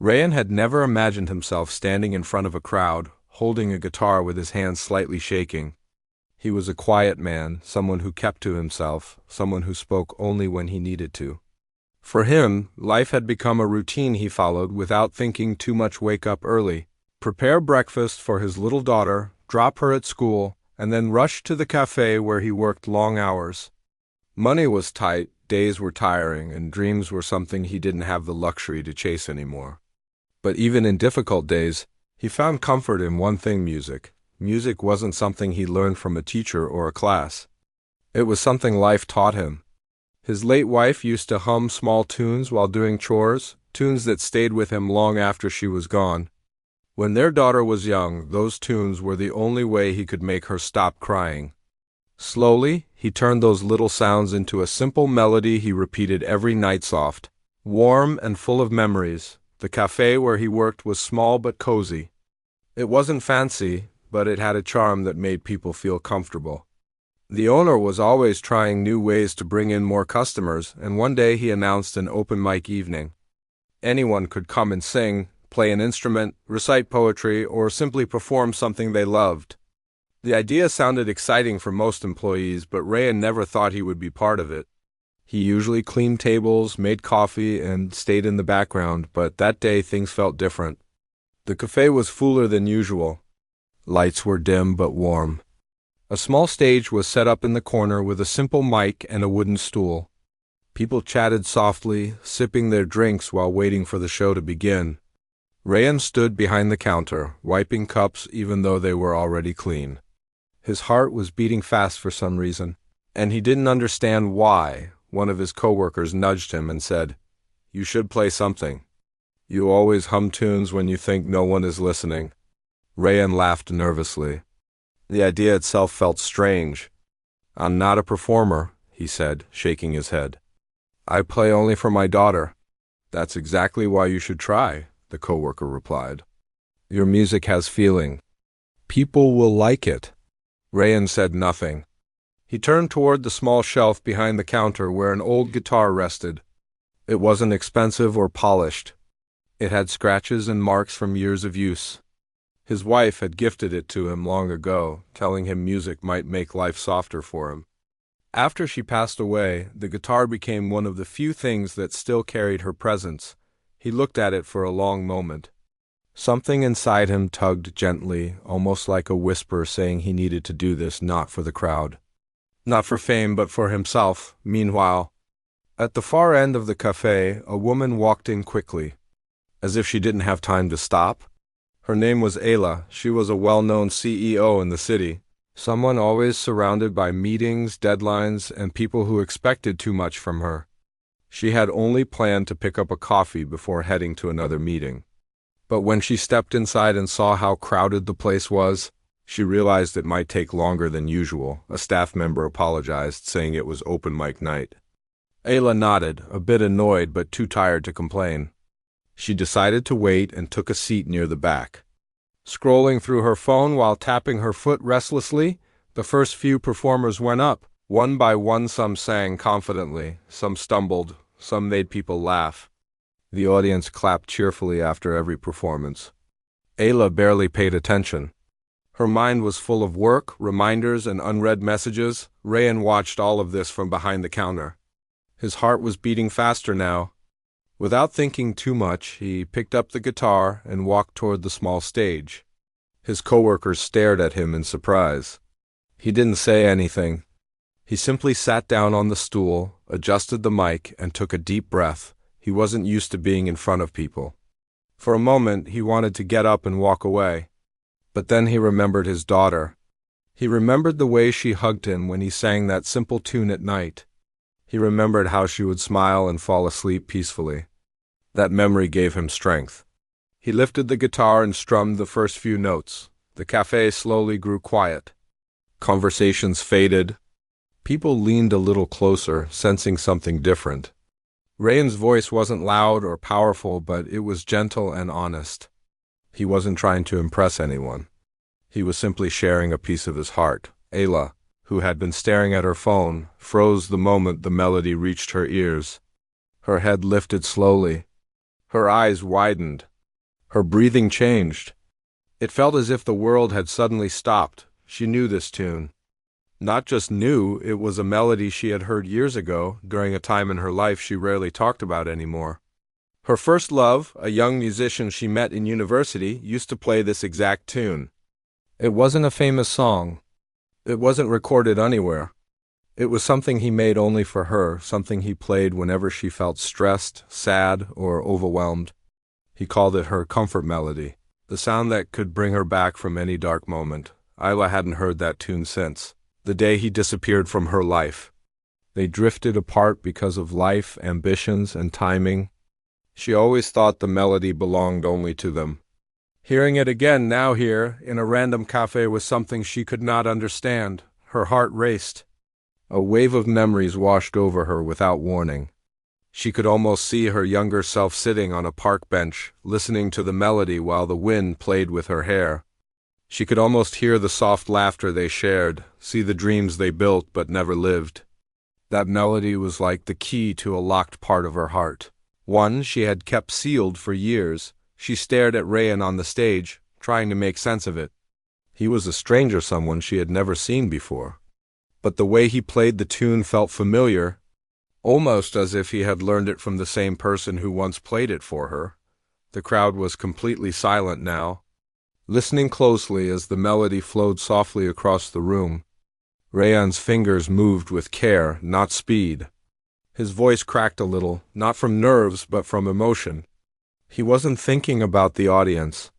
Rayan had never imagined himself standing in front of a crowd, holding a guitar with his hands slightly shaking. He was a quiet man, someone who kept to himself, someone who spoke only when he needed to. For him, life had become a routine he followed without thinking too much. Wake up early, prepare breakfast for his little daughter, drop her at school, and then rush to the cafe where he worked long hours. Money was tight, days were tiring, and dreams were something he didn't have the luxury to chase anymore. But even in difficult days, he found comfort in one thing: music. Music wasn't something he learned from a teacher or a class. It was something life taught him. His late wife used to hum small tunes while doing chores, tunes that stayed with him long after she was gone. When their daughter was young, those tunes were the only way he could make her stop crying. Slowly, he turned those little sounds into a simple melody he repeated every night, soft, warm, and full of memories. The cafe where he worked was small but cozy. It wasn't fancy, but it had a charm that made people feel comfortable. The owner was always trying new ways to bring in more customers, and one day he announced an open mic evening. Anyone could come and sing, play an instrument, recite poetry, or simply perform something they loved. The idea sounded exciting for most employees, but Rayan never thought he would be part of it. He usually cleaned tables, made coffee, and stayed in the background, but that day things felt different. The cafe was fuller than usual. Lights were dim but warm. A small stage was set up in the corner with a simple mic and a wooden stool. People chatted softly, sipping their drinks while waiting for the show to begin. Rayan stood behind the counter, wiping cups even though they were already clean. His heart was beating fast for some reason, and he didn't understand why. One of his coworkers nudged him and said, "You should play something. You always hum tunes when you think no one is listening." Rayan laughed nervously. The idea itself felt strange. "I'm not a performer," he said, shaking his head. "I play only for my daughter." "That's exactly why you should try," the coworker replied. "Your music has feeling. People will like it." Rayan said nothing. He turned toward the small shelf behind the counter where an old guitar rested. It wasn't expensive or polished. It had scratches and marks from years of use. His wife had gifted it to him long ago, telling him music might make life softer for him. After she passed away, the guitar became one of the few things that still carried her presence. He looked at it for a long moment. Something inside him tugged gently, almost like a whisper saying he needed to do this not for the crowd. Not for fame, but for himself. Meanwhile, at the far end of the cafe, a woman walked in quickly, as if she didn't have time to stop. Her name was Ayla. She was a well-known CEO in the city, someone always surrounded by meetings, deadlines, and people who expected too much from her. She had only planned to pick up a coffee before heading to another meeting. But when she stepped inside and saw how crowded the place was, she realized it might take longer than usual. A staff member apologized, saying it was open mic night. Ayla nodded, a bit annoyed but too tired to complain. She decided to wait and took a seat near the back. Scrolling through her phone while tapping her foot restlessly, the first few performers went up. One by one, some sang confidently, some stumbled, some made people laugh. The audience clapped cheerfully after every performance. Ayla barely paid attention. Her mind was full of work, reminders, and unread messages. Rayan watched all of this from behind the counter. His heart was beating faster now. Without thinking too much, he picked up the guitar and walked toward the small stage. His coworkers stared at him in surprise. He didn't say anything. He simply sat down on the stool, adjusted the mic, and took a deep breath. He wasn't used to being in front of people. For a moment, he wanted to get up and walk away. But then he remembered his daughter. He remembered the way she hugged him when he sang that simple tune at night. He remembered how she would smile and fall asleep peacefully. That memory gave him strength. He lifted the guitar and strummed the first few notes. The cafe slowly grew quiet. Conversations faded. People leaned a little closer, sensing something different. Rayan's voice wasn't loud or powerful, but it was gentle and honest. He wasn't trying to impress anyone. He was simply sharing a piece of his heart. Ayla, who had been staring at her phone, froze the moment the melody reached her ears. Her head lifted slowly. Her eyes widened. Her breathing changed. It felt as if the world had suddenly stopped. She knew this tune. Not just knew, it was a melody she had heard years ago, during a time in her life she rarely talked about anymore. Her first love, a young musician she met in university, used to play this exact tune. It wasn't a famous song. It wasn't recorded anywhere. It was something he made only for her, something he played whenever she felt stressed, sad, or overwhelmed. He called it her comfort melody, the sound that could bring her back from any dark moment. Isla hadn't heard that tune since the day he disappeared from her life. They drifted apart because of life, ambitions, and timing. She always thought the melody belonged only to them. Hearing it again now here, in a random cafe, was something she could not understand. Her heart raced. A wave of memories washed over her without warning. She could almost see her younger self sitting on a park bench, listening to the melody while the wind played with her hair. She could almost hear the soft laughter they shared, see the dreams they built but never lived. That melody was like the key to a locked part of her heart, one she had kept sealed for years. She stared at Rayan on the stage, trying to make sense of it. He was a stranger, someone she had never seen before. But the way he played the tune felt familiar, almost as if he had learned it from the same person who once played it for her. The crowd was completely silent now, listening closely as the melody flowed softly across the room. Rayan's fingers moved with care, not speed. His voice cracked a little, not from nerves but from emotion. He wasn't thinking about the audience.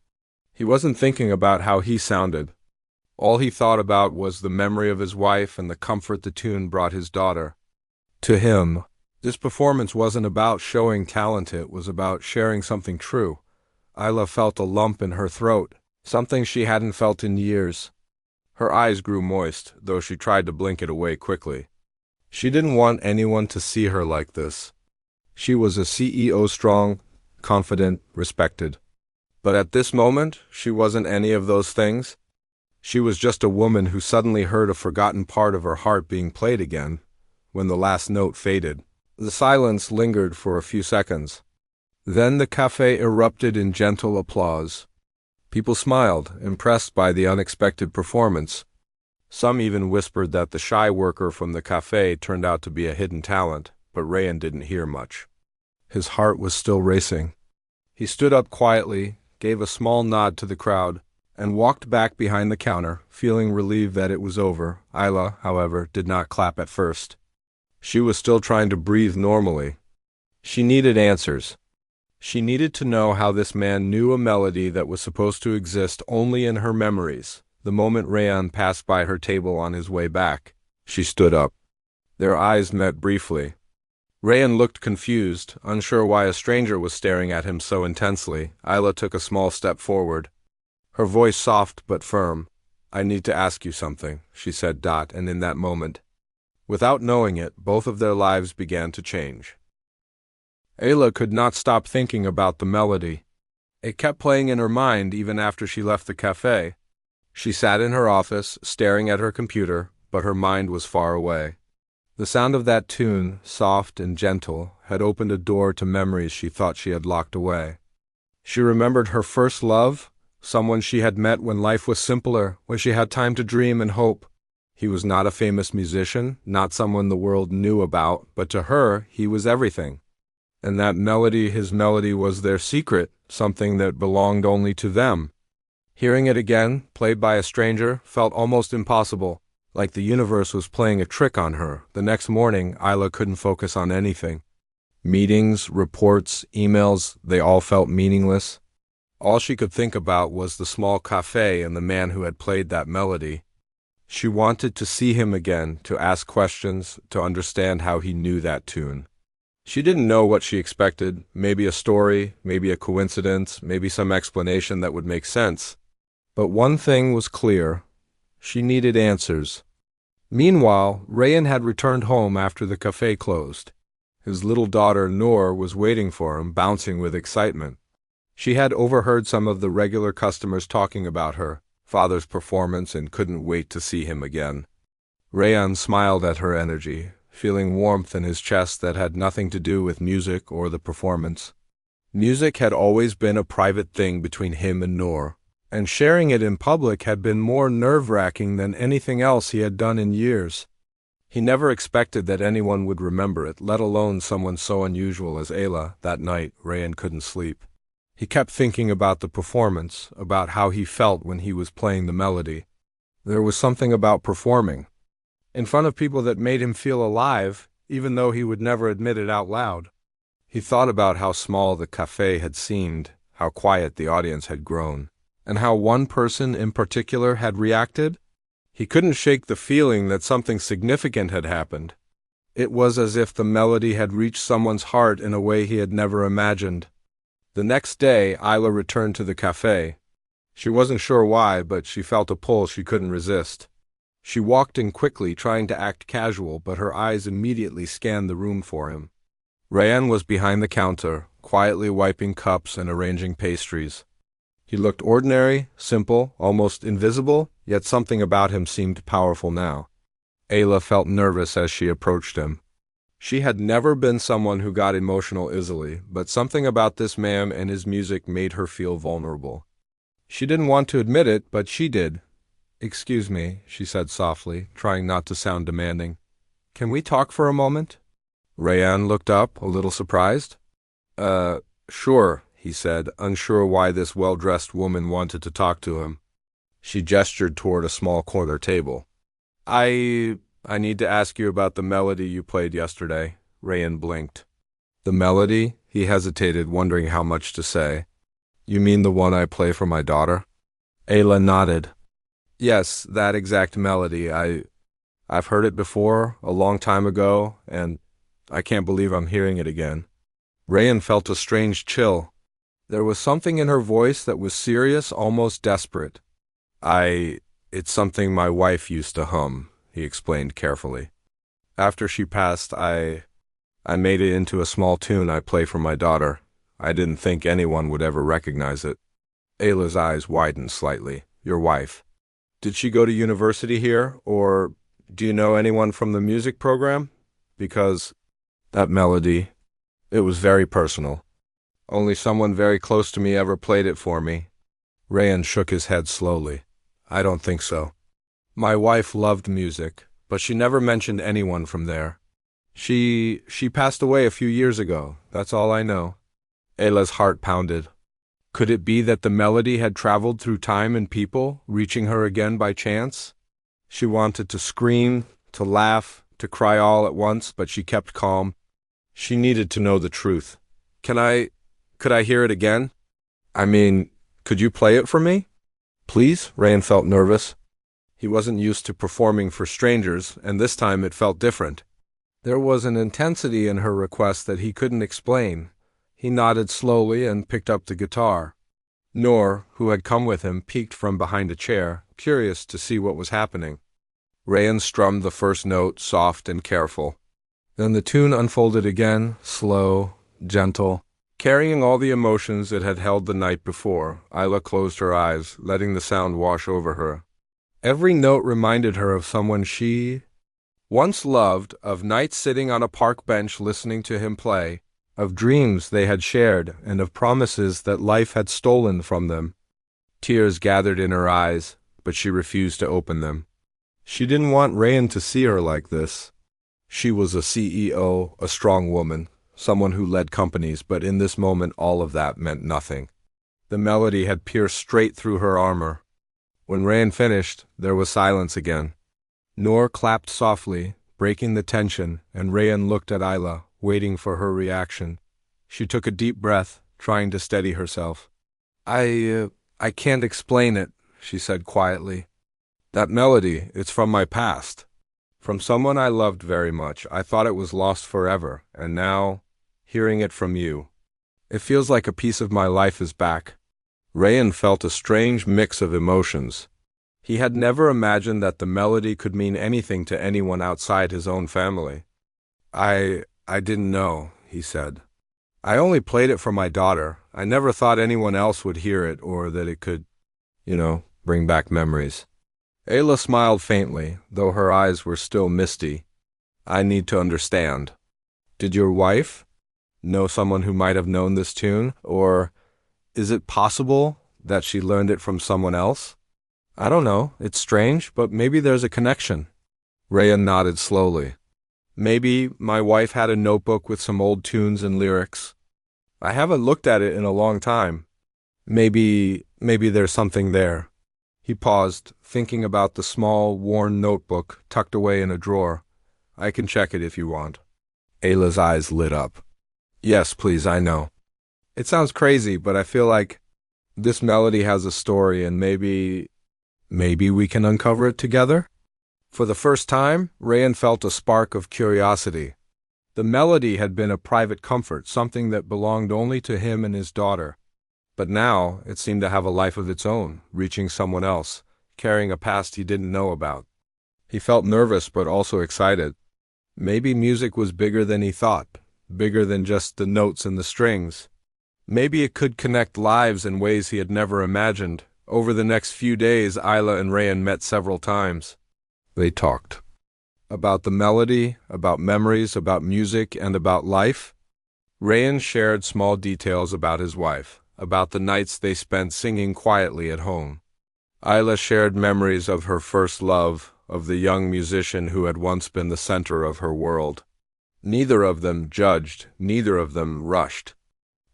He wasn't thinking about how he sounded. All he thought about was the memory of his wife and the comfort the tune brought his daughter. To him, this performance wasn't about showing talent, it was about sharing something true. Isla felt a lump in her throat, something she hadn't felt in years. Her eyes grew moist, though she tried to blink it away quickly. She didn't want anyone to see her like this. She was a CEO, strong, confident, respected. But at this moment, she wasn't any of those things. She was just a woman who suddenly heard a forgotten part of her heart being played again, when the last note faded. The silence lingered for a few seconds. Then the cafe erupted in gentle applause. People smiled, impressed by the unexpected performance. Some even whispered that the shy worker from the cafe turned out to be a hidden talent, but Rayan didn't hear much. His heart was still racing. He stood up quietly, gave a small nod to the crowd, and walked back behind the counter, feeling relieved that it was over. Isla, however, did not clap at first. She was still trying to breathe normally. She needed answers. She needed to know how this man knew a melody that was supposed to exist only in her memories. The moment Rayan passed by her table on his way back, she stood up. Their eyes met briefly. Rayan looked confused, unsure why a stranger was staring at him so intensely. Isla took a small step forward, her voice soft but firm. "I need to ask you something," she said, and in that moment, without knowing it, both of their lives began to change. Ayla could not stop thinking about the melody. It kept playing in her mind even after she left the cafe. She sat in her office, staring at her computer, but her mind was far away. The sound of that tune, soft and gentle, had opened a door to memories she thought she had locked away. She remembered her first love, someone she had met when life was simpler, when she had time to dream and hope. He was not a famous musician, not someone the world knew about, but to her, he was everything. And that melody, his melody, was their secret, something that belonged only to them. Hearing it again, played by a stranger, felt almost impossible, like the universe was playing a trick on her. The next morning, Isla couldn't focus on anything. Meetings, reports, emails, they all felt meaningless. All she could think about was the small cafe and the man who had played that melody. She wanted to see him again, to ask questions, to understand how he knew that tune. She didn't know what she expected, maybe a story, maybe a coincidence, maybe some explanation that would make sense. But one thing was clear. She needed answers. Meanwhile, Rayan had returned home after the cafe closed. His little daughter, Noor, was waiting for him, bouncing with excitement. She had overheard some of the regular customers talking about her father's performance and couldn't wait to see him again. Rayan smiled at her energy, feeling warmth in his chest that had nothing to do with music or the performance. Music had always been a private thing between him and Noor, and sharing it in public had been more nerve-wracking than anything else he had done in years. He never expected that anyone would remember it, let alone someone so unusual as Ayla. That night, Rayan couldn't sleep. He kept thinking about the performance, about how he felt when he was playing the melody. There was something about performing in front of people that made him feel alive, even though he would never admit it out loud. He thought about how small the café had seemed, how quiet the audience had grown, and how one person in particular had reacted. He couldn't shake the feeling that something significant had happened. It was as if the melody had reached someone's heart in a way he had never imagined. The next day, Ayla returned to the café. She wasn't sure why, but she felt a pull she couldn't resist. She walked in quickly, trying to act casual, but her eyes immediately scanned the room for him. Rayan was behind the counter, quietly wiping cups and arranging pastries. He looked ordinary, simple, almost invisible, yet something about him seemed powerful now. Ayla felt nervous as she approached him. She had never been someone who got emotional easily, but something about this man and his music made her feel vulnerable. She didn't want to admit it, but she did. "Excuse me," she said softly, trying not to sound demanding. "Can we talk for a moment?" Rayan looked up, a little surprised. Sure," he said, unsure why this well-dressed woman wanted to talk to him. She gestured toward a small corner table. I need to ask you about the melody you played yesterday." Rayan blinked. "The melody?" He hesitated, wondering how much to say. "You mean the one I play for my daughter?" Ayla nodded. "Yes, that exact melody. I've heard it before, a long time ago, and I can't believe I'm hearing it again." Rayan felt a strange chill. There was something in her voice that was serious, almost desperate. It's something my wife used to hum," he explained carefully. "After she passed, I made it into a small tune I play for my daughter. I didn't think anyone would ever recognize it." Ayla's eyes widened slightly. "Your wife. Did she go to university here, or do you know anyone from the music program? Because that melody, it was very personal. Only someone very close to me ever played it for me." Rayan shook his head slowly. "I don't think so. My wife loved music, but she never mentioned anyone from there. She passed away a few years ago, that's all I know." Ayla's heart pounded. Could it be that the melody had traveled through time and people, reaching her again by chance? She wanted to scream, to laugh, to cry all at once, but she kept calm. She needed to know the truth. Could I hear it again? I mean, could you play it for me?" "Please?" Rayan felt nervous. He wasn't used to performing for strangers, and this time it felt different. There was an intensity in her request that he couldn't explain. He nodded slowly and picked up the guitar. Noor, who had come with him, peeked from behind a chair, curious to see what was happening. Rayan strummed the first note, soft and careful. Then the tune unfolded again, slow, gentle, carrying all the emotions it had held the night before. Ayla closed her eyes, letting the sound wash over her. Every note reminded her of someone she once loved, of nights sitting on a park bench listening to him play, of dreams they had shared, and of promises that life had stolen from them. Tears gathered in her eyes, but she refused to open them. She didn't want Rayan to see her like this. She was a CEO, a strong woman, someone who led companies, but in this moment all of that meant nothing. The melody had pierced straight through her armor. When Rayan finished, there was silence again. Noor clapped softly, breaking the tension, and Rayan looked at Ayla, waiting for her reaction. She took a deep breath, trying to steady herself. I can't explain it," she said quietly. "That melody, it's from my past. From someone I loved very much. I thought it was lost forever, and now, hearing it from you, it feels like a piece of my life is back." Rayan felt a strange mix of emotions. He had never imagined that the melody could mean anything to anyone outside his own family. I didn't know," he said. "I only played it for my daughter. I never thought anyone else would hear it or that it could, bring back memories." Ayla smiled faintly, though her eyes were still misty. "I need to understand. Did your wife?" Know someone who might have known this tune? Or is it possible that she learned it from someone else? I don't know. It's strange, but maybe there's a connection. Rayan nodded slowly. Maybe my wife had a notebook with some old tunes and lyrics. I haven't looked at it in a long time. Maybe there's something there. He paused, thinking about the small, worn notebook tucked away in a drawer. I can check it if you want. Ayla's eyes lit up. Yes, please, I know. It sounds crazy, but I feel like this melody has a story, and maybe we can uncover it together? For the first time, Rayan felt a spark of curiosity. The melody had been a private comfort, something that belonged only to him and his daughter. But now it seemed to have a life of its own, reaching someone else, carrying a past he didn't know about. He felt nervous but also excited. Maybe music was bigger than he thought, bigger than just the notes and the strings. Maybe it could connect lives in ways he had never imagined. Over the next few days, Ayla and Rayan met several times. They talked. About the melody, about memories, about music, and about life. Rayan shared small details about his wife, about the nights they spent singing quietly at home. Ayla shared memories of her first love, of the young musician who had once been the center of her world. Neither of them judged, neither of them rushed.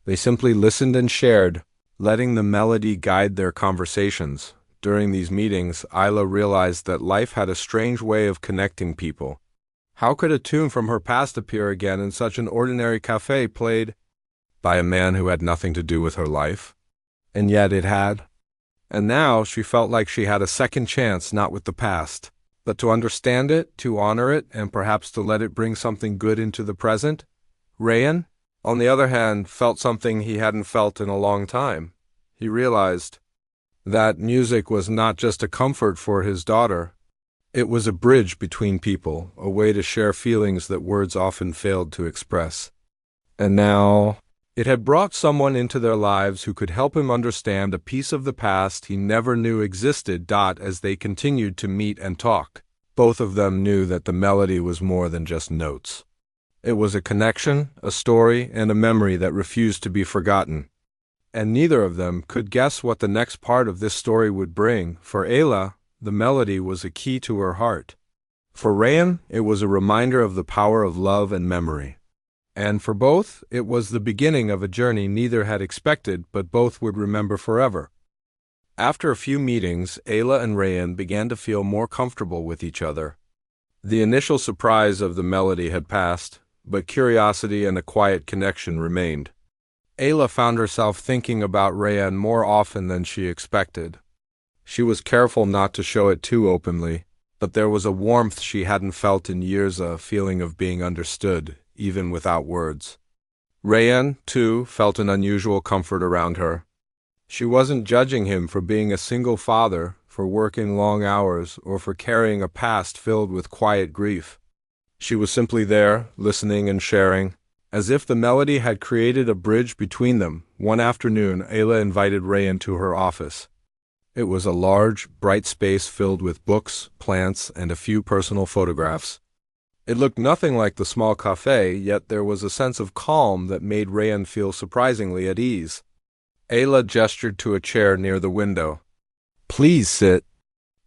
They simply listened and shared, letting the melody guide their conversations. During these meetings, Ayla realized that life had a strange way of connecting people. How could a tune from her past appear again in such an ordinary cafe played by a man who had nothing to do with her life? And yet it had. And now she felt like she had a second chance, not with the past, but to understand it, to honor it, and perhaps to let it bring something good into the present. Rayan, on the other hand, felt something he hadn't felt in a long time. He realized that music was not just a comfort for his daughter. It was a bridge between people, a way to share feelings that words often failed to express. And now it had brought someone into their lives who could help him understand a piece of the past he never knew existed. As they continued to meet and talk, both of them knew that the melody was more than just notes. It was a connection, a story, and a memory that refused to be forgotten. And neither of them could guess what the next part of this story would bring. For Ayla, the melody was a key to her heart. For Rayan, it was a reminder of the power of love and memory. And for both, it was the beginning of a journey neither had expected, but both would remember forever. After a few meetings, Ayla and Rayan began to feel more comfortable with each other. The initial surprise of the melody had passed, but curiosity and a quiet connection remained. Ayla found herself thinking about Rayan more often than she expected. She was careful not to show it too openly, but there was a warmth she hadn't felt in years, a feeling of being understood, even without words. Rayan, too, felt an unusual comfort around her. She wasn't judging him for being a single father, for working long hours, or for carrying a past filled with quiet grief. She was simply there, listening and sharing. As if the melody had created a bridge between them, one afternoon Ayla invited Rayan to her office. It was a large, bright space filled with books, plants, and a few personal photographs. It looked nothing like the small cafe, yet there was a sense of calm that made Rayan feel surprisingly at ease. Ayla gestured to a chair near the window. "Please sit.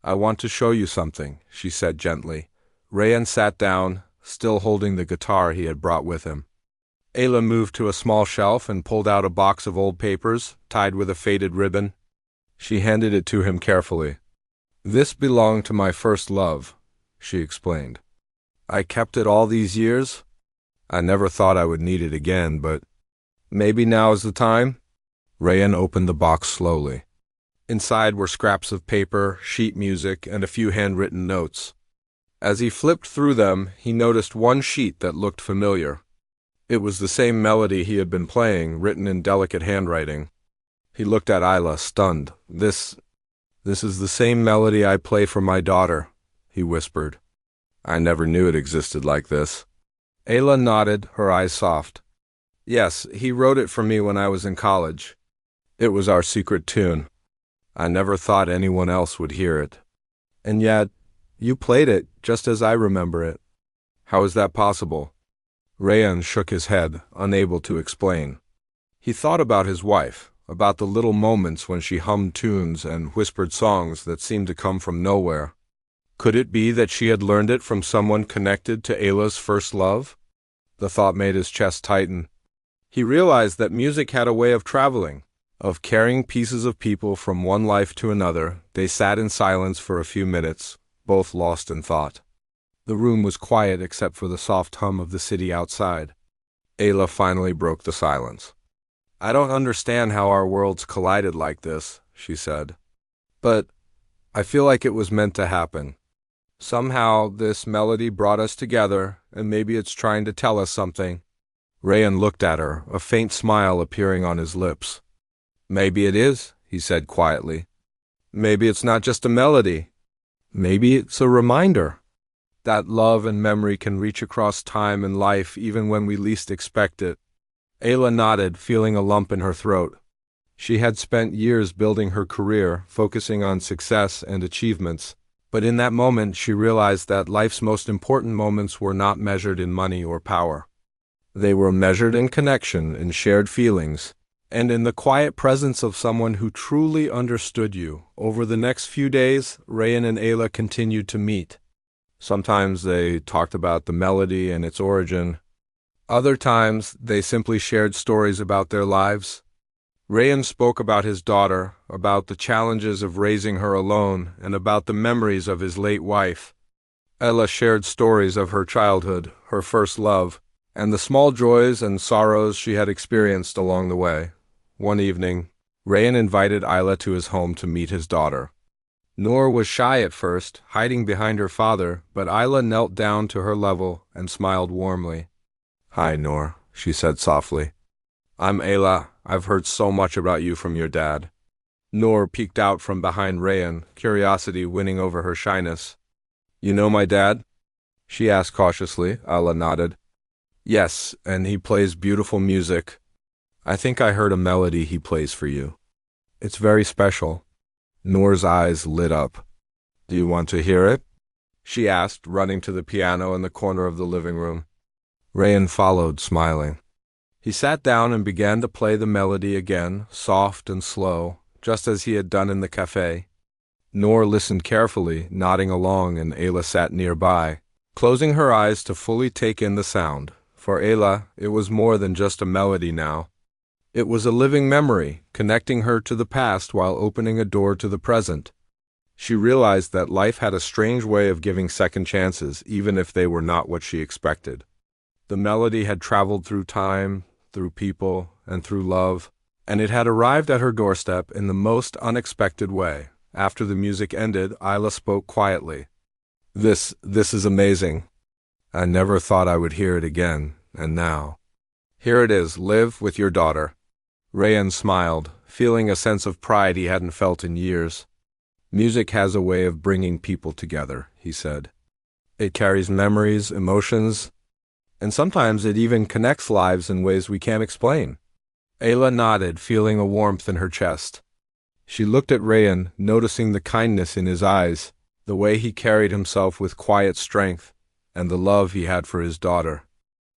I want to show you something," she said gently. Rayan sat down, still holding the guitar he had brought with him. Ayla moved to a small shelf and pulled out a box of old papers, tied with a faded ribbon. She handed it to him carefully. "This belonged to my first love," she explained. "I kept it all these years. I never thought I would need it again, but maybe now is the time." Rayan opened the box slowly. Inside were scraps of paper, sheet music, and a few handwritten notes. As he flipped through them, he noticed one sheet that looked familiar. It was the same melody he had been playing, written in delicate handwriting. He looked at Ayla, stunned. This is the same melody I play for my daughter," he whispered. "I never knew it existed like this." Ayla nodded, her eyes soft. "Yes, he wrote it for me when I was in college. It was our secret tune. I never thought anyone else would hear it. And yet, you played it just as I remember it. How is that possible?" Rayan shook his head, unable to explain. He thought about his wife, about the little moments when she hummed tunes and whispered songs that seemed to come from nowhere. Could it be that she had learned it from someone connected to Ayla's first love? The thought made his chest tighten. He realized that music had a way of traveling, of carrying pieces of people from one life to another. They sat in silence for a few minutes, both lost in thought. The room was quiet except for the soft hum of the city outside. Ayla finally broke the silence. "I don't understand how our worlds collided like this," she said. "But I feel like it was meant to happen. Somehow this melody brought us together, and maybe it's trying to tell us something." Rayan looked at her, a faint smile appearing on his lips. "Maybe it is," he said quietly. "Maybe it's not just a melody. Maybe it's a reminder that love and memory can reach across time and life even when we least expect it." Ayla nodded, feeling a lump in her throat. She had spent years building her career, focusing on success and achievements. But in that moment, she realized that life's most important moments were not measured in money or power. They were measured in connection, in shared feelings, and in the quiet presence of someone who truly understood you. Over the next few days, Rayan and Ayla continued to meet. Sometimes they talked about the melody and its origin. Other times, they simply shared stories about their lives. Rayan spoke about his daughter, about the challenges of raising her alone, and about the memories of his late wife. Ella shared stories of her childhood, her first love, and the small joys and sorrows she had experienced along the way. One evening, Rayan invited Ayla to his home to meet his daughter. Noor was shy at first, hiding behind her father, but Ayla knelt down to her level and smiled warmly. "Hi, Noor," she said softly. "I'm Ayla. I've heard so much about you from your dad." Noor peeked out from behind Rayan, curiosity winning over her shyness. "You know my dad?" she asked cautiously. Ayla nodded. "Yes, and he plays beautiful music. I think I heard a melody he plays for you. It's very special." Noor's eyes lit up. "Do you want to hear it?" she asked, running to the piano in the corner of the living room. Rayan followed, smiling. He sat down and began to play the melody again, soft and slow, just as he had done in the cafe. Noor listened carefully, nodding along, and Ayla sat nearby, closing her eyes to fully take in the sound. For Ayla, it was more than just a melody now. It was a living memory, connecting her to the past while opening a door to the present. She realized that life had a strange way of giving second chances, even if they were not what she expected. The melody had traveled through time, through people, and through love, and it had arrived at her doorstep in the most unexpected way. After the music ended, Ayla spoke quietly. This is amazing. I never thought I would hear it again, and now. Here it is, live with your daughter." Rayan smiled, feeling a sense of pride he hadn't felt in years. "Music has a way of bringing people together," he said. "It carries memories, emotions, and sometimes it even connects lives in ways we can't explain." Ayla nodded, feeling a warmth in her chest. She looked at Rayan, noticing the kindness in his eyes, the way he carried himself with quiet strength, and the love he had for his daughter.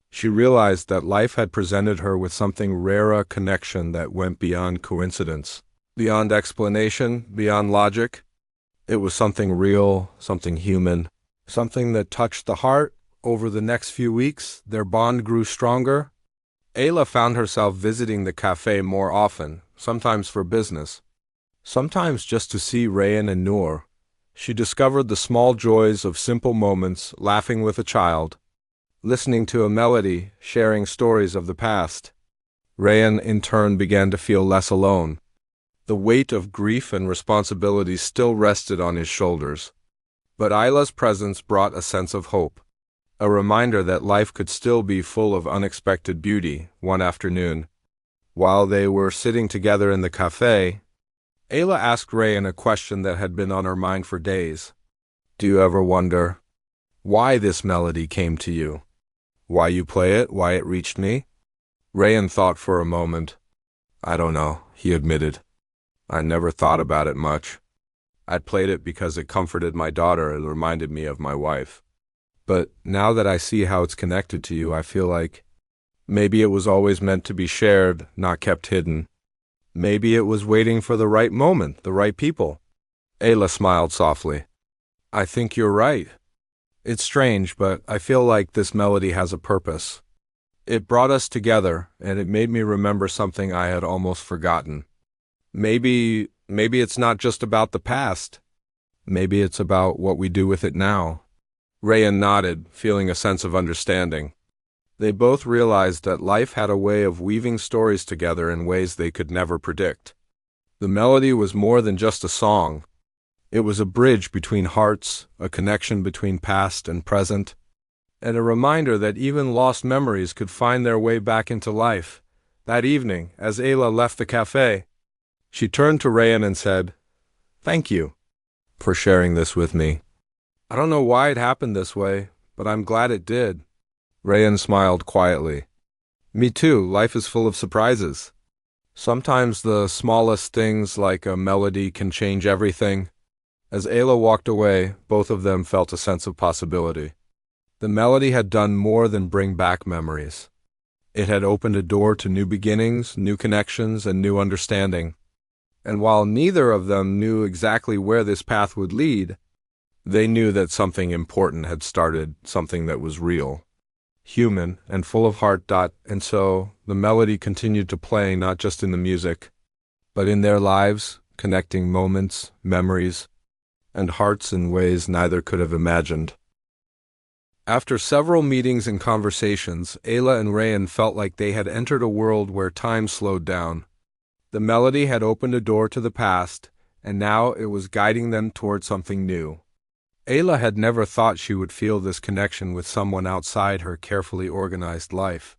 She realized that life had presented her with something rare, a connection that went beyond coincidence, beyond explanation, beyond logic. It was something real, something human, something that touched the heart. Over the next few weeks, their bond grew stronger. Ayla found herself visiting the cafe more often, sometimes for business, sometimes just to see Rayan and Noor. She discovered the small joys of simple moments, laughing with a child, listening to a melody, sharing stories of the past. Rayan, in turn, began to feel less alone. The weight of grief and responsibility still rested on his shoulders. But Ayla's presence brought a sense of hope, a reminder that life could still be full of unexpected beauty. One afternoon, while they were sitting together in the cafe, Ayla asked Rayan a question that had been on her mind for days. "Do you ever wonder why this melody came to you? Why you play it? Why it reached me?" Rayan thought for a moment. "I don't know," he admitted. "I never thought about it much. I'd played it because it comforted my daughter and reminded me of my wife. But now that I see how it's connected to you, I feel like maybe it was always meant to be shared, not kept hidden. Maybe it was waiting for the right moment, the right people. Ayla smiled softly. I think you're right. It's strange, but I feel like this melody has a purpose. It brought us together, and it made me remember something I had almost forgotten. Maybe it's not just about the past. Maybe it's about what we do with it now. Rayan nodded, feeling a sense of understanding. They both realized that life had a way of weaving stories together in ways they could never predict. The melody was more than just a song. It was a bridge between hearts, a connection between past and present, and a reminder that even lost memories could find their way back into life. That evening, as Ayla left the cafe, she turned to Rayan and said, "Thank you for sharing this with me. I don't know why it happened this way, but I'm glad it did." Rayan smiled quietly. "Me too, life is full of surprises. Sometimes the smallest things like a melody can change everything." As Ayla walked away, both of them felt a sense of possibility. The melody had done more than bring back memories. It had opened a door to new beginnings, new connections, and new understanding. And while neither of them knew exactly where this path would lead, they knew that something important had started, something that was real, human, and full of heart. And so the melody continued to play not just in the music, but in their lives, connecting moments, memories, and hearts in ways neither could have imagined. After several meetings and conversations, Ayla and Rayan felt like they had entered a world where time slowed down. The melody had opened a door to the past, and now it was guiding them toward something new. Ayla had never thought she would feel this connection with someone outside her carefully organized life.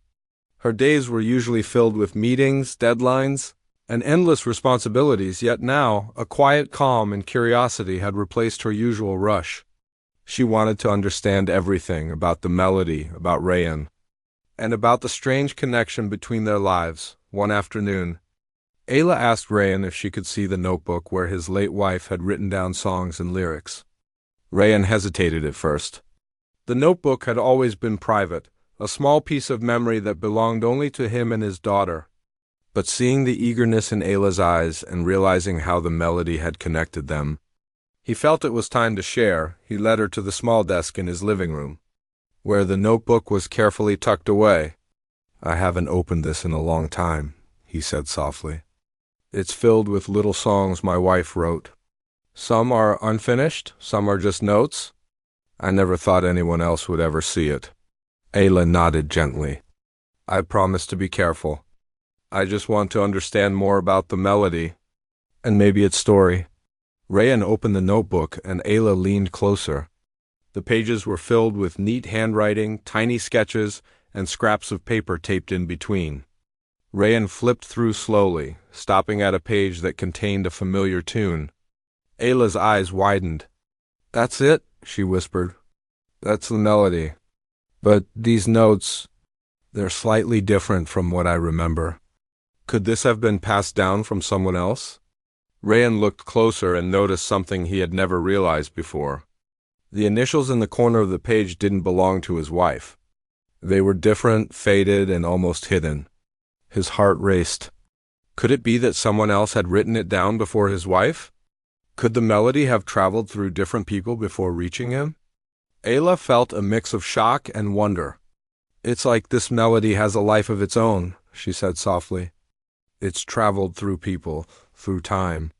Her days were usually filled with meetings, deadlines, and endless responsibilities, yet now a quiet calm and curiosity had replaced her usual rush. She wanted to understand everything about the melody, about Rayan, and about the strange connection between their lives. One afternoon, Ayla asked Rayan if she could see the notebook where his late wife had written down songs and lyrics. Rayan hesitated at first. The notebook had always been private, a small piece of memory that belonged only to him and his daughter. But seeing the eagerness in Ayla's eyes and realizing how the melody had connected them, he felt it was time to share. He led her to the small desk in his living room, where the notebook was carefully tucked away. "I haven't opened this in a long time," he said softly. "It's filled with little songs my wife wrote. Some are unfinished, some are just notes. I never thought anyone else would ever see it." Ayla nodded gently. "I promise to be careful. I just want to understand more about the melody, and maybe its story." Rayan opened the notebook, and Ayla leaned closer. The pages were filled with neat handwriting, tiny sketches, and scraps of paper taped in between. Rayan flipped through slowly, stopping at a page that contained a familiar tune. Ayla's eyes widened. "That's it," she whispered. "That's the melody. But these notes, they're slightly different from what I remember. Could this have been passed down from someone else?" Rayan looked closer and noticed something he had never realized before. The initials in the corner of the page didn't belong to his wife. They were different, faded, and almost hidden. His heart raced. Could it be that someone else had written it down before his wife? Could the melody have traveled through different people before reaching him? Ayla felt a mix of shock and wonder. "It's like this melody has a life of its own," she said softly. "It's traveled through people, through time,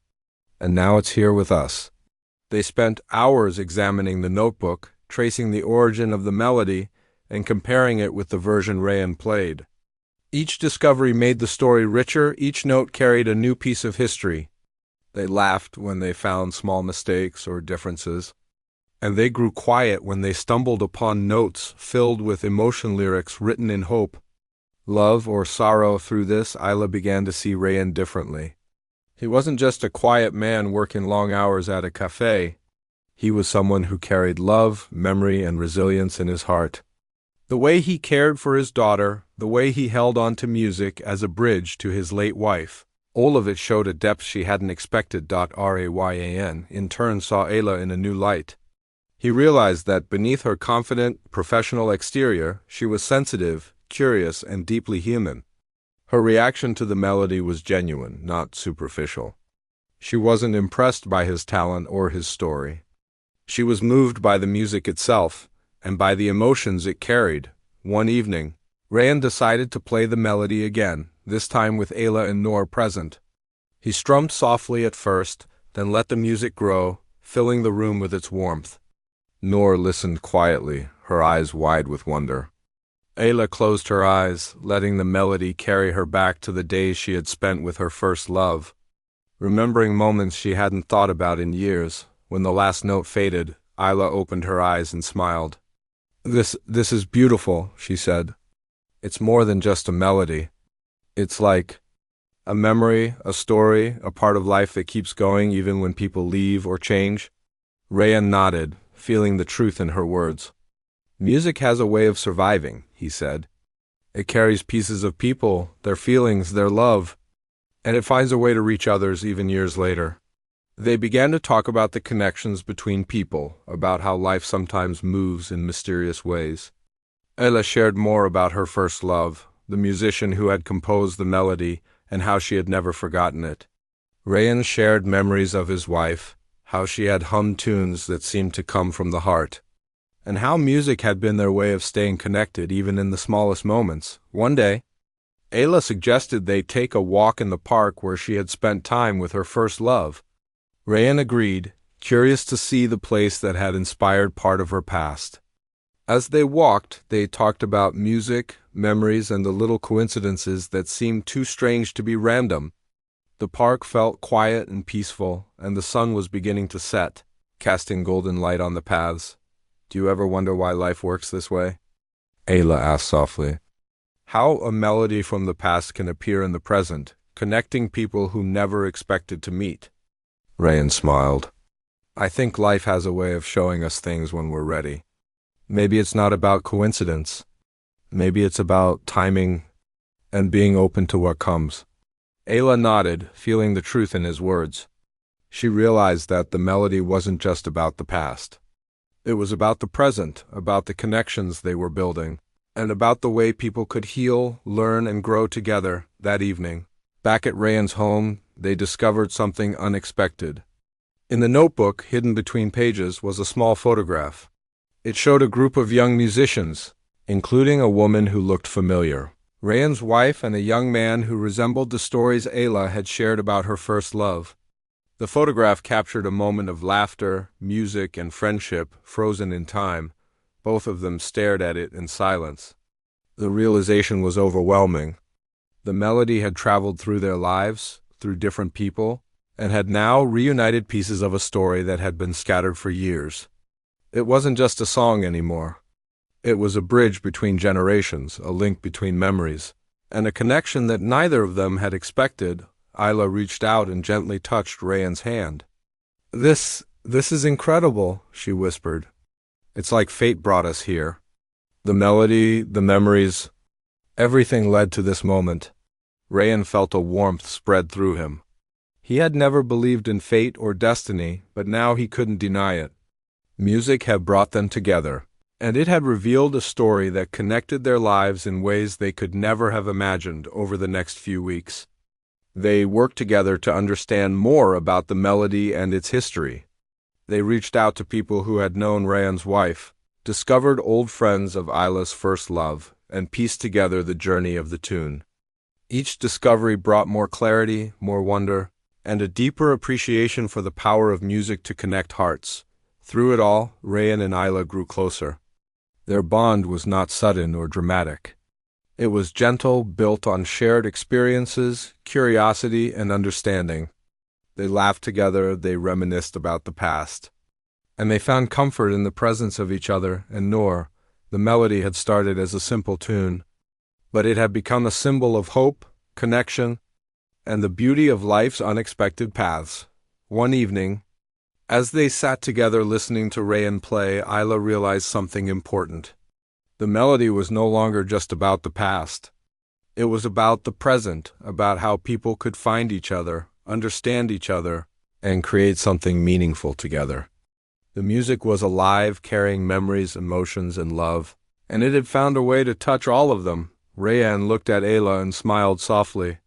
and now it's here with us." They spent hours examining the notebook, tracing the origin of the melody, and comparing it with the version Rayan played. Each discovery made the story richer, each note carried a new piece of history. They laughed when they found small mistakes or differences, and they grew quiet when they stumbled upon notes filled with emotion lyrics written in hope. Love or sorrow. Through this, Ayla began to see Rayan differently. He wasn't just a quiet man working long hours at a cafe. He was someone who carried love, memory, and resilience in his heart. The way he cared for his daughter, the way he held on to music as a bridge to his late wife, all of it showed a depth she hadn't expected. Rayan, in turn, saw Ayla in a new light. He realized that beneath her confident, professional exterior, she was sensitive, curious, and deeply human. Her reaction to the melody was genuine, not superficial. She wasn't impressed by his talent or his story. She was moved by the music itself, and by the emotions it carried. One evening, Rayan decided to play the melody again, this time with Ayla and Noor present. He strummed softly at first, then let the music grow, filling the room with its warmth. Noor listened quietly, her eyes wide with wonder. Ayla closed her eyes, letting the melody carry her back to the days she had spent with her first love. Remembering moments she hadn't thought about in years, when the last note faded, Ayla opened her eyes and smiled. This is beautiful," she said. "It's more than just a melody. It's like a memory, a story, a part of life that keeps going even when people leave or change." Rayan nodded, feeling the truth in her words. "Music has a way of surviving," he said. "It carries pieces of people, their feelings, their love, and it finds a way to reach others even years later." They began to talk about the connections between people, about how life sometimes moves in mysterious ways. Ella shared more about her first love, the musician who had composed the melody, and how she had never forgotten it. Rayan shared memories of his wife, how she had hummed tunes that seemed to come from the heart, and how music had been their way of staying connected even in the smallest moments. One day, Ayla suggested they take a walk in the park where she had spent time with her first love. Rayan agreed, curious to see the place that had inspired part of her past. As they walked, they talked about music, memories, and the little coincidences that seemed too strange to be random. The park felt quiet and peaceful, and the sun was beginning to set, casting golden light on the paths. "Do you ever wonder why life works this way?" Ayla asked softly. "How a melody from the past can appear in the present, connecting people who never expected to meet." Rayan smiled. "I think life has a way of showing us things when we're ready. Maybe it's not about coincidence. Maybe it's about timing and being open to what comes." Ayla nodded, feeling the truth in his words. She realized that the melody wasn't just about the past. It was about the present, about the connections they were building, and about the way people could heal, learn, and grow together. That evening, back at Rayan's home, they discovered something unexpected. In the notebook, hidden between pages, was a small photograph. It showed a group of young musicians, including a woman who looked familiar. Rayan's wife and a young man who resembled the stories Ayla had shared about her first love. The photograph captured a moment of laughter, music, and friendship, frozen in time. Both of them stared at it in silence. The realization was overwhelming. The melody had traveled through their lives, through different people, and had now reunited pieces of a story that had been scattered for years. It wasn't just a song anymore. It was a bridge between generations, a link between memories, and a connection that neither of them had expected. Ayla reached out and gently touched Rayan's hand. This is incredible," she whispered. "It's like fate brought us here. The melody, the memories, everything led to this moment." Rayan felt a warmth spread through him. He had never believed in fate or destiny, but now he couldn't deny it. Music had brought them together, and it had revealed a story that connected their lives in ways they could never have imagined. Over the next few weeks, they worked together to understand more about the melody and its history. They reached out to people who had known Rayan's wife, discovered old friends of Ayla's first love, and pieced together the journey of the tune. Each discovery brought more clarity, more wonder, and a deeper appreciation for the power of music to connect hearts. Through it all, Rayan and Ayla grew closer. Their bond was not sudden or dramatic. It was gentle, built on shared experiences, curiosity, and understanding. They laughed together, they reminisced about the past, and they found comfort in the presence of each other and Noor. The melody had started as a simple tune, but it had become a symbol of hope, connection, and the beauty of life's unexpected paths. One evening, as they sat together listening to Rayan play, Ayla realized something important. The melody was no longer just about the past. It was about the present, about how people could find each other, understand each other, and create something meaningful together. The music was alive, carrying memories, emotions, and love, and it had found a way to touch all of them. Rayan looked at Ayla and smiled softly.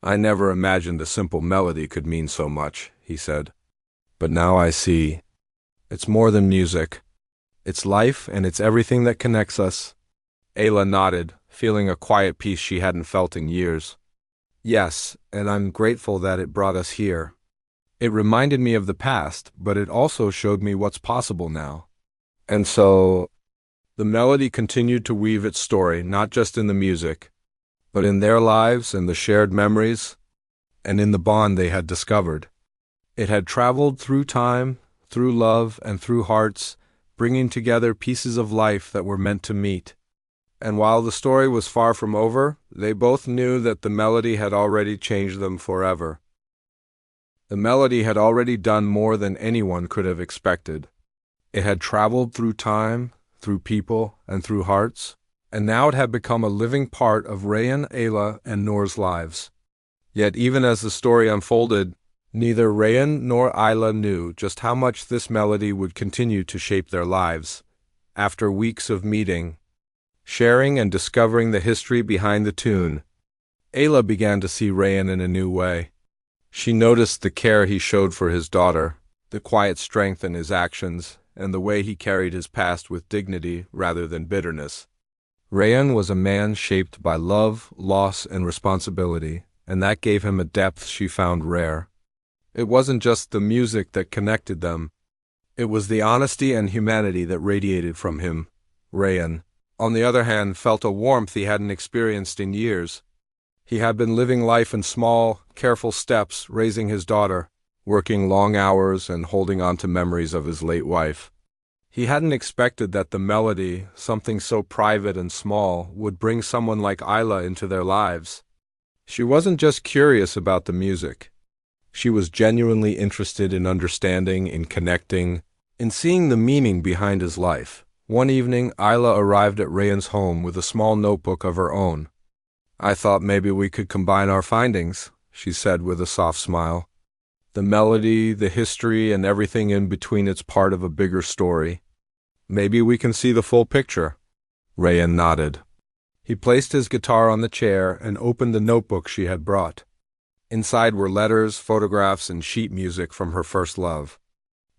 "I never imagined a simple melody could mean so much," he said. "But now I see. It's more than music. It's life, and it's everything that connects us." Ayla nodded, feeling a quiet peace she hadn't felt in years. "Yes, and I'm grateful that it brought us here. It reminded me of the past, but it also showed me what's possible now." And so, the melody continued to weave its story, not just in the music, but in their lives and the shared memories, and in the bond they had discovered. It had traveled through time, through love, and through hearts, bringing together pieces of life that were meant to meet. And while the story was far from over, they both knew that the melody had already changed them forever. The melody had already done more than anyone could have expected. It had traveled through time, through people, and through hearts, and now it had become a living part of Rayan, Ayla, and Noor's lives. Yet even as the story unfolded, neither Rayan nor Ayla knew just how much this melody would continue to shape their lives. After weeks of meeting, sharing and discovering the history behind the tune, Ayla began to see Rayan in a new way. She noticed the care he showed for his daughter, the quiet strength in his actions, and the way he carried his past with dignity rather than bitterness. Rayan was a man shaped by love, loss, and responsibility, and that gave him a depth she found rare. It wasn't just the music that connected them. It was the honesty and humanity that radiated from him. Rayan, on the other hand, felt a warmth he hadn't experienced in years. He had been living life in small, careful steps, raising his daughter, working long hours and holding on to memories of his late wife. He hadn't expected that the melody, something so private and small, would bring someone like Ayla into their lives. She wasn't just curious about the music. She was genuinely interested in understanding, in connecting, in seeing the meaning behind his life. One evening, Ayla arrived at Rayan's home with a small notebook of her own. "I thought maybe we could combine our findings," she said with a soft smile. "The melody, the history, and everything in between, it's part of a bigger story. Maybe we can see the full picture." Rayan nodded. He placed his guitar on the chair and opened the notebook she had brought. Inside were letters, photographs, and sheet music from her first love.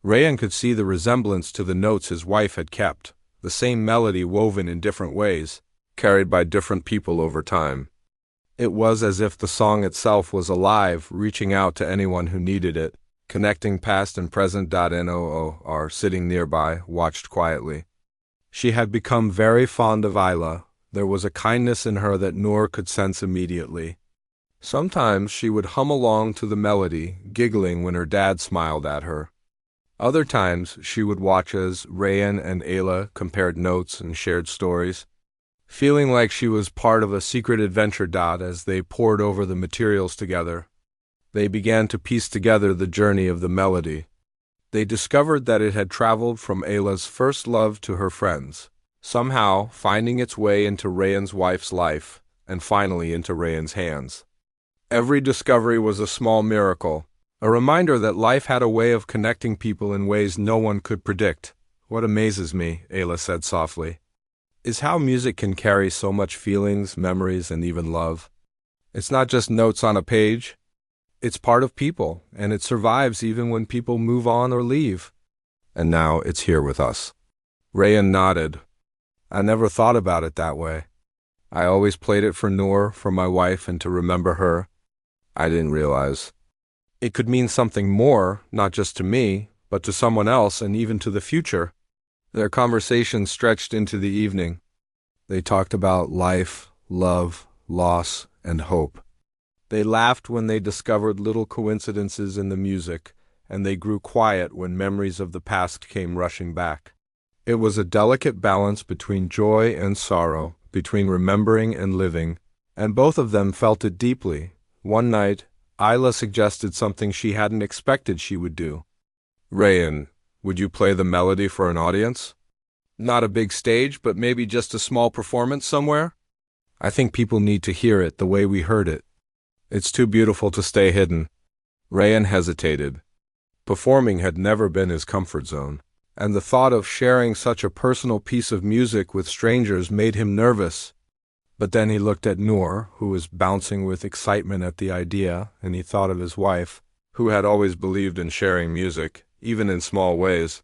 Rayan could see the resemblance to the notes his wife had kept, the same melody woven in different ways, carried by different people over time. It was as if the song itself was alive, reaching out to anyone who needed it, connecting past and present. Noor, sitting nearby, watched quietly. She had become very fond of Ayla. There was a kindness in her that Noor could sense immediately. Sometimes she would hum along to the melody, giggling when her dad smiled at her. Other times she would watch as Rayan and Ayla compared notes and shared stories, feeling like she was part of a secret adventure. As they pored over the materials together, they began to piece together the journey of the melody. They discovered that it had traveled from Ayla's first love to her friends, somehow finding its way into Rayan's wife's life, and finally into Rayan's hands. Every discovery was a small miracle, a reminder that life had a way of connecting people in ways no one could predict. "What amazes me," Ayla said softly, "is how music can carry so much feelings, memories, and even love. It's not just notes on a page. It's part of people, and it survives even when people move on or leave. And now it's here with us." Rayan nodded. "I never thought about it that way. I always played it for Noor, for my wife, and to remember her. I didn't realize it could mean something more, not just to me, but to someone else and even to the future." Their conversation stretched into the evening. They talked about life, love, loss, and hope. They laughed when they discovered little coincidences in the music, and they grew quiet when memories of the past came rushing back. It was a delicate balance between joy and sorrow, between remembering and living, and both of them felt it deeply. One night, Ayla suggested something she hadn't expected she would do. "Rayan, would you play the melody for an audience? Not a big stage, but maybe just a small performance somewhere? I think people need to hear it the way we heard it. It's too beautiful to stay hidden." Rayan hesitated. Performing had never been his comfort zone. and the thought of sharing such a personal piece of music with strangers made him nervous. But then he looked at Noor, who was bouncing with excitement at the idea, and he thought of his wife, who had always believed in sharing music, even in small ways.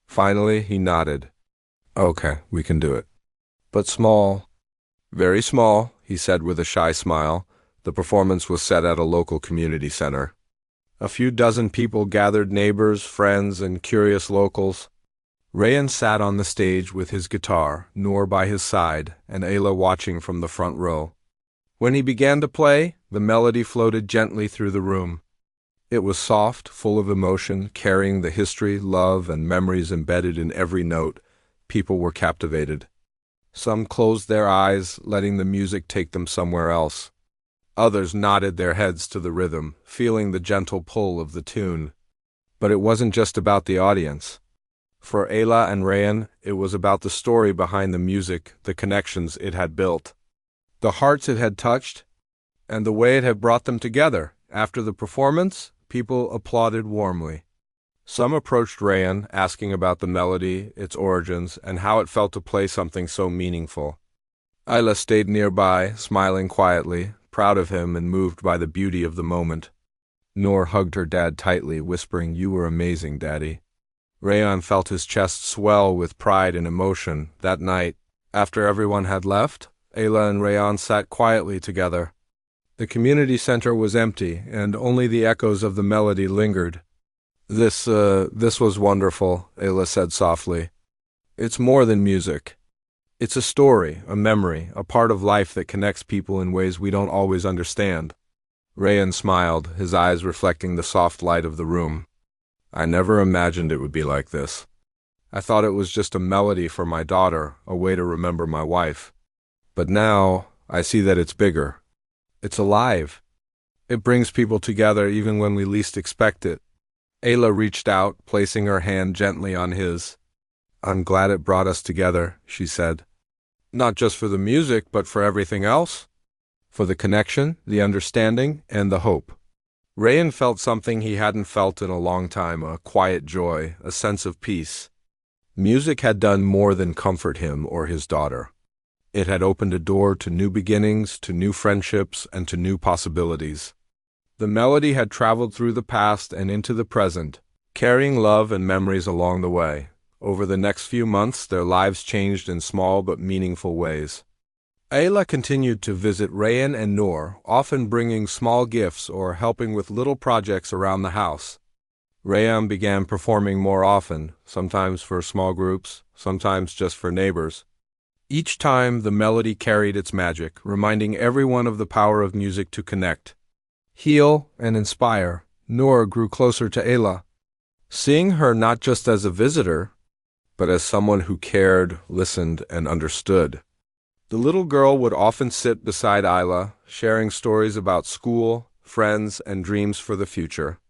Finally, he nodded. Okay, we can do it. But small. Very small, he said with a shy smile. The performance was set at a local community center. A few dozen people gathered, neighbors, friends, and curious locals. Rayan sat on the stage with his guitar, Noor by his side, and Ayla watching from the front row. When he began to play, the melody floated gently through the room. It was soft, full of emotion, carrying the history, love, and memories embedded in every note. People were captivated. Some closed their eyes, letting the music take them somewhere else. Others nodded their heads to the rhythm, feeling the gentle pull of the tune. But it wasn't just about the audience. For Ayla and Rayan, it was about the story behind the music, the connections it had built, the hearts it had touched, and the way it had brought them together. After the performance, people applauded warmly. Some approached Rayan, asking about the melody, its origins, and how it felt to play something so meaningful. Ayla stayed nearby, smiling quietly, proud of him and moved by the beauty of the moment. Noor hugged her dad tightly, whispering, "You were amazing, Daddy." Rayan felt his chest swell with pride and emotion. That night, after everyone had left, Ayla and Rayan sat quietly together. The community center was empty, and only the echoes of the melody lingered. This was wonderful," Ayla said softly. "It's more than music. It's a story, a memory, a part of life that connects people in ways we don't always understand." Rayan smiled, his eyes reflecting the soft light of the room. "I never imagined it would be like this. I thought it was just a melody for my daughter, a way to remember my wife. But now, I see that it's bigger. It's alive. It brings people together even when we least expect it." Ayla reached out, placing her hand gently on his. "I'm glad it brought us together," she said. "Not just for the music, but for everything else. For the connection, the understanding, and the hope." Rayan felt something he hadn't felt in a long time, a quiet joy, a sense of peace. Music had done more than comfort him or his daughter. It had opened a door to new beginnings, to new friendships, and to new possibilities. The melody had traveled through the past and into the present, carrying love and memories along the way. Over the next few months, their lives changed in small but meaningful ways. Ayla continued to visit Rayan and Noor, often bringing small gifts or helping with little projects around the house. Rayan began performing more often, sometimes for small groups, sometimes just for neighbors. Each time, the melody carried its magic, reminding everyone of the power of music to connect, heal, and inspire. Noor grew closer to Ayla, seeing her not just as a visitor, but as someone who cared, listened, and understood. The little girl would often sit beside Ayla, sharing stories about school, friends, and dreams for the future.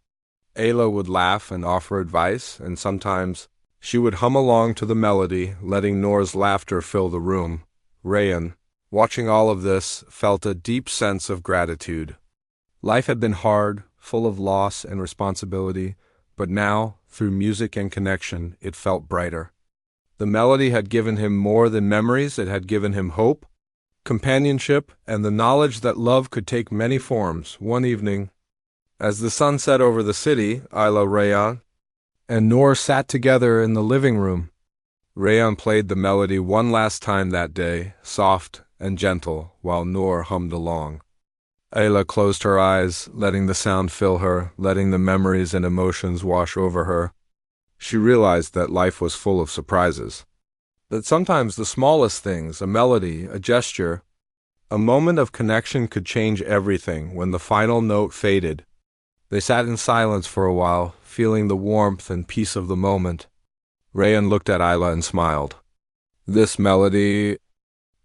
Ayla would laugh and offer advice, and sometimes she would hum along to the melody, letting Noor's laughter fill the room. Rayan, watching all of this, felt a deep sense of gratitude. Life had been hard, full of loss and responsibility, but now, through music and connection, it felt brighter. The melody had given him more than memories, it had given him hope, companionship, and the knowledge that love could take many forms. One evening, as the sun set over the city, Ayla, Rayan, and Noor sat together in the living room. Rayan played the melody one last time that day, soft and gentle, while Noor hummed along. Ayla closed her eyes, letting the sound fill her, letting the memories and emotions wash over her. She realized that life was full of surprises. That sometimes the smallest things, a melody, a gesture, a moment of connection could change everything. When the final note faded, they sat in silence for a while, feeling the warmth and peace of the moment. Rayan looked at Ayla and smiled. "This melody,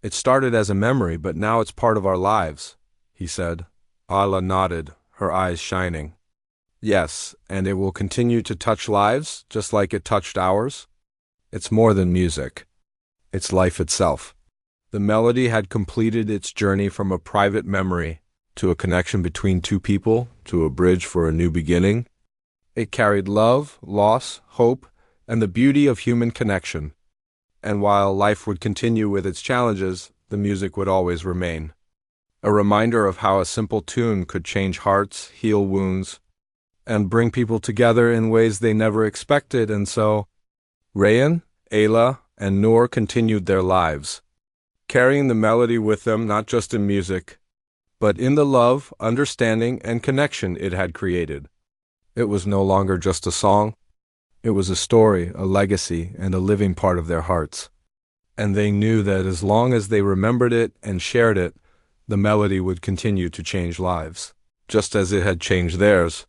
it started as a memory, but now it's part of our lives," he said. Ayla nodded, her eyes shining. "Yes, and it will continue to touch lives, just like it touched ours. It's more than music. It's life itself." The melody had completed its journey from a private memory to a connection between two people, to a bridge for a new beginning. It carried love, loss, hope, and the beauty of human connection. And while life would continue with its challenges, the music would always remain. A reminder of how a simple tune could change hearts, heal wounds, and bring people together in ways they never expected. And so, Rayan, Ayla, and Noor continued their lives, carrying the melody with them not just in music, but in the love, understanding, and connection it had created. It was no longer just a song. It was a story, a legacy, and a living part of their hearts. And they knew that as long as they remembered it and shared it, the melody would continue to change lives, just as it had changed theirs.